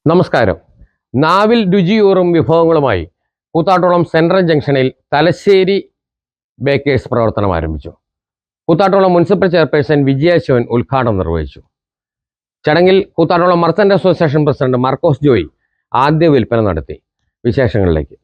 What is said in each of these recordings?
നമസ്കാരം. നാവിൽ രുചിയൂറും വിഭവങ്ങളുമായി കൂത്താട്ടോളം സെൻട്രൽ ജംഗ്ഷനിൽ തലശ്ശേരി ബേക്കേഴ്സ് പ്രവർത്തനം ആരംഭിച്ചു. കൂത്താട്ടോളം മുനിസിപ്പൽ ചെയർപേഴ്സൺ വിജയ ശിവൻ ഉദ്ഘാടനം നിർവഹിച്ചു. ചടങ്ങിൽ Koothattukulam merchant association president Markose Joy ആദ്യ വിൽപ്പന നടത്തി. വിശേഷങ്ങളിലേക്ക്.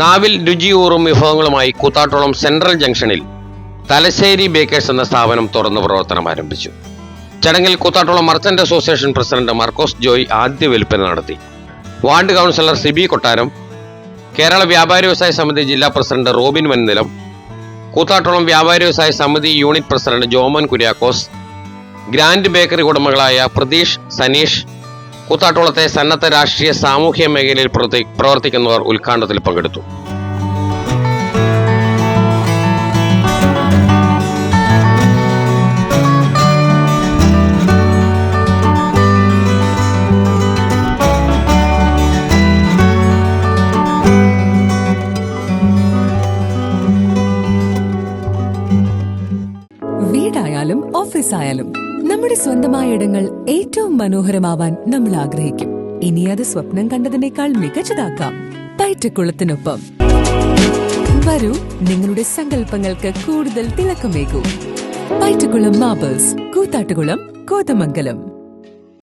നാവിൽ രുചിയൂറും വിഭവങ്ങളുമായി കൂത്താട്ടോളം സെൻട്രൽ ജംഗ്ഷനിൽ തലശ്ശേരി ബേക്കേഴ്സ് എന്ന സ്ഥാപനം തുറന്ന് പ്രവർത്തനം ആരംഭിച്ചു. ചടങ്ങിൽ Koothattukulam merchant association president Markose Joy ആദ്യ വിൽപ്പന നടത്തി. വാർഡ് കൗൺസിലർ സിബി കൊട്ടാരം, കേരള വ്യാപാരി വ്യവസായ സമിതി ജില്ലാ പ്രസിഡന്റ് റോബിൻ വൻനിലം, കൂത്താട്ടോളം വ്യാപാരി വ്യവസായ സമിതി unit president Joman Kuriakose, grand bakery ഉടമകളായ പ്രതീഷ്, സനീഷ്, കൂത്താട്ടോളത്തെ സന്നദ്ധ രാഷ്ട്രീയ സാമൂഹ്യ മേഖലയിൽ പ്രവർത്തിക്കുന്നവർ ഉദ്ഘാടനത്തിൽ പങ്കെടുത്തു. വീടായാലും ഓഫീസായാലും നമ്മുടെ സ്വന്തമായ ഇടങ്ങൾ ഏറ്റവും മനോഹരമാവാൻ നമ്മൾ ആഗ്രഹിക്കും. ഇനി അത് സ്വപ്നം കണ്ടതിനേക്കാൾ മികച്ചതാക്കാം പയറ്റക്കുളത്തിനൊപ്പം. വരൂ, നിങ്ങളുടെ സങ്കല്പങ്ങൾക്ക് കൂടുതൽ തിളക്കമേകൂ. പയറ്റക്കുളം മാർബിൾസ്, കൂത്താട്ടുകുളം, കോതമംഗലം.